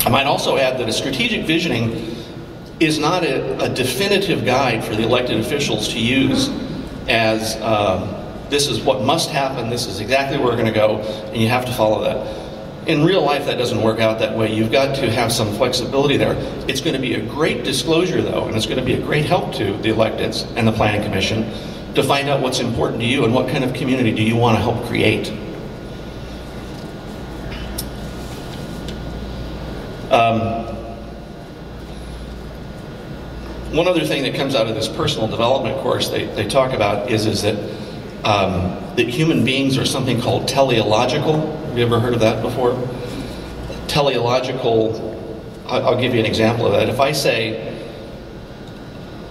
I might also add that a strategic visioning is not a definitive guide for the elected officials to use as this is what must happen, this is exactly where we're going to go, and you have to follow that. In real life, that doesn't work out that way. You've got to have some flexibility there. It's going to be a great disclosure, though, and it's going to be a great help to the electeds and the Planning Commission to find out what's important to you and what kind of community do you want to help create. One other thing that comes out of this personal development course they talk about is that that human beings are something called teleological. Have you ever heard of that before? Teleological, I'll give you an example of that. If I say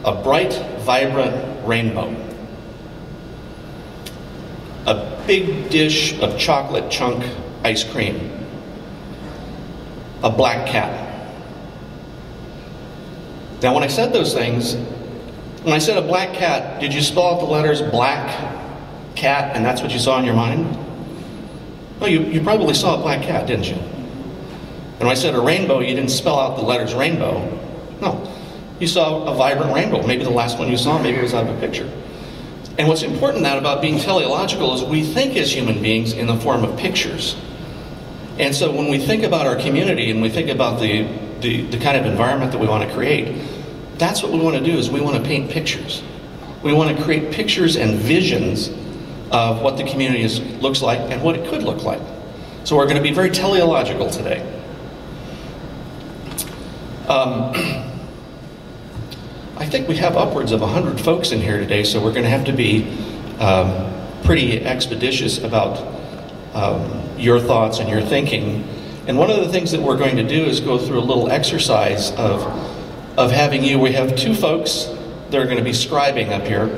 a bright, vibrant rainbow, a big dish of chocolate chunk ice cream, a black cat. Now when I said those things, when I said a black cat, did you spell out the letters black cat and that's what you saw in your mind? Well, you probably saw a black cat, didn't you? And when I said a rainbow, you didn't spell out the letters rainbow. No, you saw a vibrant rainbow. Maybe the last one you saw, maybe it was out of a picture. And what's important now about being teleological is we think as human beings in the form of pictures. And so when we think about our community and we think about the kind of environment that we want to create, that's what we want to do, is we want to paint pictures. We want to create pictures and visions of what the community looks like and what it could look like. So we're going to be very teleological today. I think we have upwards of 100 folks in here today, so we're going to have to be pretty expeditious about your thoughts and your thinking. And one of the things that we're going to do is go through a little exercise of having you. We have two folks that are going to be scribing up here.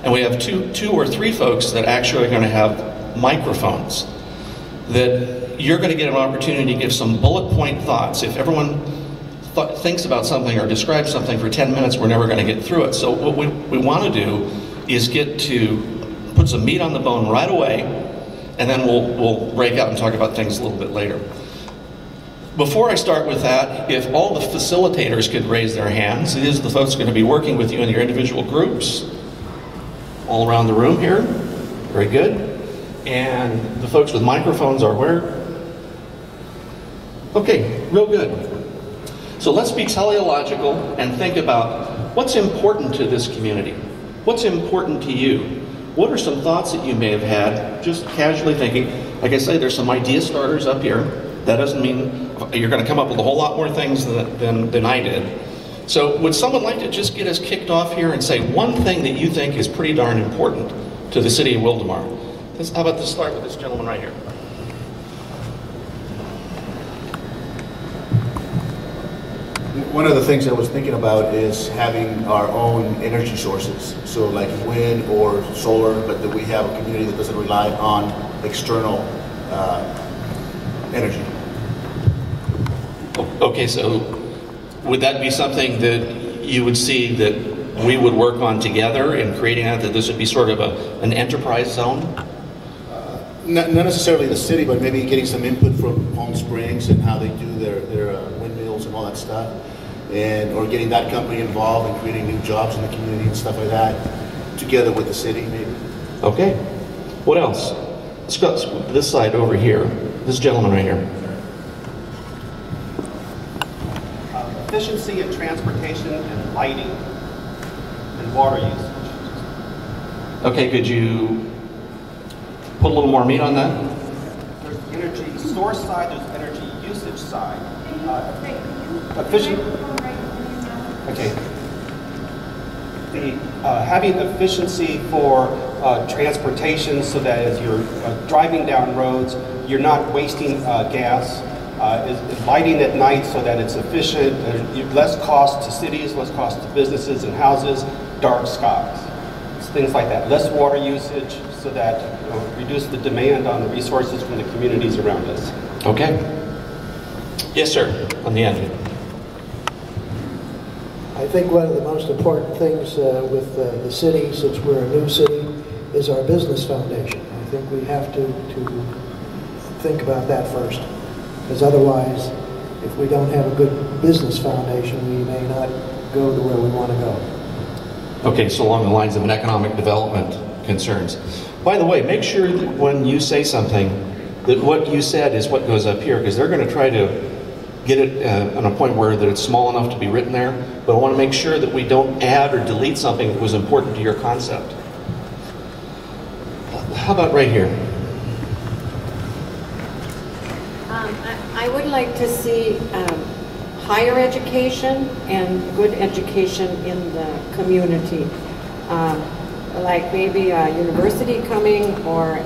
And we have two or three folks that actually are going to have microphones that you're going to get an opportunity to give some bullet point thoughts. If everyone thinks about something or describes something for 10 minutes, we're never going to get through it. So what we want to do is get to put some meat on the bone right away, and then we'll break out and talk about things a little bit later. Before I start with that, if all the facilitators could raise their hands, these are the folks going to be working with you in your individual groups. All around the room here. Very good. And the folks with microphones are where? Okay, real good. So let's be teleological and think about what's important to this community. What's important to you? What are some thoughts that you may have had, just casually thinking? Like I say, there's some idea starters up here. That doesn't mean you're going to come up with a whole lot more things than I did. So would someone like to just get us kicked off here and say one thing that you think is pretty darn important to the city of Wildomar? How about this start with this gentleman right here? One of the things I was thinking about is having our own energy sources. So like wind or solar, but that we have a community that doesn't rely on external energy. Okay, so would that be something that you would see that we would work on together in creating that this would be sort of an enterprise zone? Not necessarily the city, but maybe getting some input from Palm Springs and how they do their windmills and all that stuff, or getting that company involved and creating new jobs in the community and stuff like that, together with the city maybe. Okay. What else? Let's go this side over here. This gentleman right here. Efficiency in transportation and lighting and water usage. Okay, could you put a little more meat on that? There's energy source side, there's energy usage side. Efficient. Okay. Having efficiency for transportation so that as you're driving down roads, you're not wasting gas. Is lighting at night so that it's efficient, less cost to cities, less cost to businesses and houses, dark skies. It's things like that. Less water usage so that reduce the demand on the resources from the communities around us. Okay. Yes, sir. On the end. I think one of the most important things with the city, since we're a new city, is our business foundation. I think we have to think about that first, because otherwise if we don't have a good business foundation, we may not go to where we want to go. Okay, so along the lines of an economic development concerns. By the way, make sure that when you say something, that what you said is what goes up here, because they're going to try to get it on a point where that it's small enough to be written there, but I want to make sure that we don't add or delete something that was important to your concept. How about right here? I would like to see higher education and good education in the community. Like maybe a university coming, or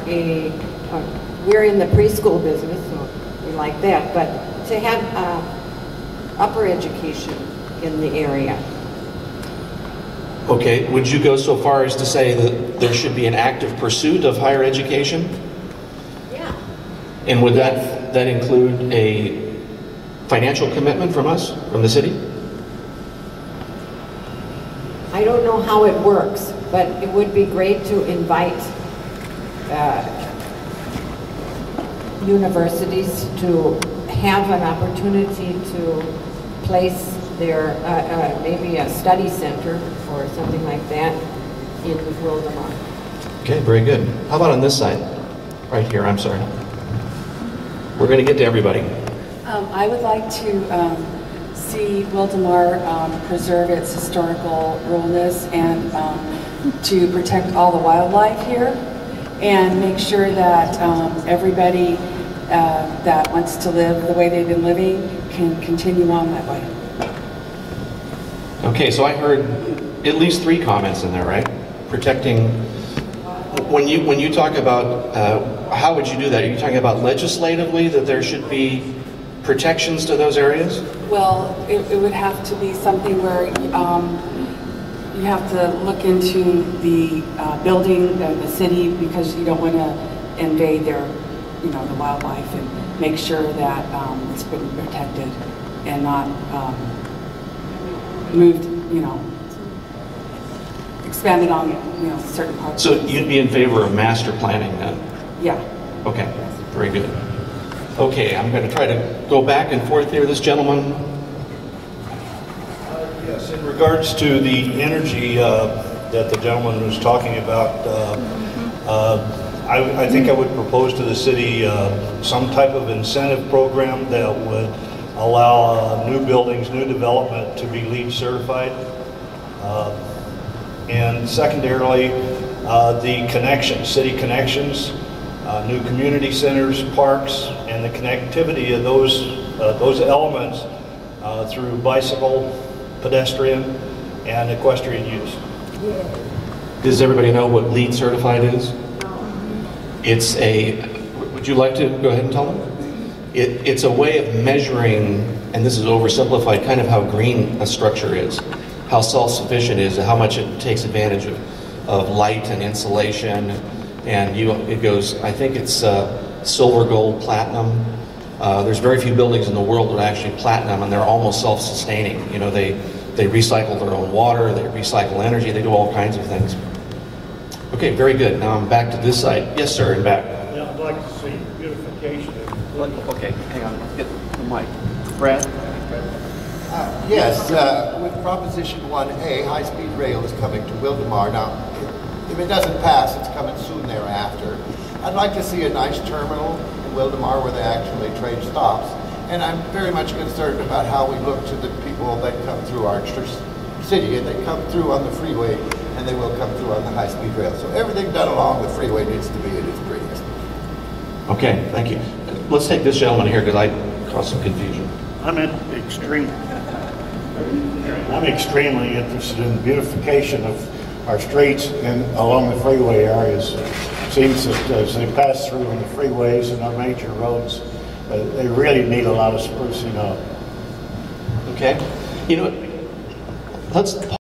we're in the preschool business, so we like that, but to have upper education in the area. Okay, would you go so far as to say that there should be an active pursuit of higher education? Yeah. And would that include a financial commitment from us, from the city? I don't know how it works, but it would be great to invite universities to have an opportunity to place their, maybe a study center or something like that in Wildomar. Okay, very good. How about on this side? Right here, I'm sorry. We're going to get to everybody. I would like to see Wildomar preserve its historical ruralness and to protect all the wildlife here, and make sure that everybody that wants to live the way they've been living can continue on that way. Okay, so I heard at least 3 comments in there, right? Protecting. When you talk about how would you do that? Are you talking about legislatively that there should be protections to those areas? Well, it would have to be something where you have to look into the building, the city, because you don't want to invade their, the wildlife, and make sure that it's been protected and not moved, expanded on, certain parts. So you'd be in favor of master planning then? Yeah. Okay, very good. Okay, I'm going to try to go back and forth here. This gentleman. Yes, in regards to the energy that the gentleman was talking about, I think I would propose to the city some type of incentive program that would allow new buildings, new development to be LEED certified. And secondarily, the connections, city connections, new community centers, parks, and the connectivity of those elements through bicycle, pedestrian, and equestrian use. Does everybody know what LEED certified is? It's would you like to go ahead and tell them? It's a way of measuring, and this is oversimplified, kind of how green a structure is, how self-sufficient it is, how much it takes advantage of light and insulation. And it goes, I think it's silver, gold, platinum. There's very few buildings in the world that are actually platinum, and they're almost self-sustaining. They recycle their own water, they recycle energy, they do all kinds of things. Okay, very good. Now I'm back to this side. Yes, sir, in back. Yeah, I'd like to see beautification. Okay, hang on. Get the mic. Brad? Yes, with Proposition 1A, high-speed rail is coming to Wildomar. Now, if it doesn't pass, it's coming soon thereafter. I'd like to see a nice terminal in Wildomar where they actually trade stops. And I'm very much concerned about how we look to the people that come through our city, and they come through on the freeway, and they will come through on the high-speed rail. So everything done along the freeway needs to be at its prettiest. Okay, thank you. Let's take this gentleman here because I caused some confusion. I'm extremely interested in the beautification of our streets and along the freeway areas. It seems that as they pass through on the freeways and our major roads, they really need a lot of sprucing up. Okay. Let's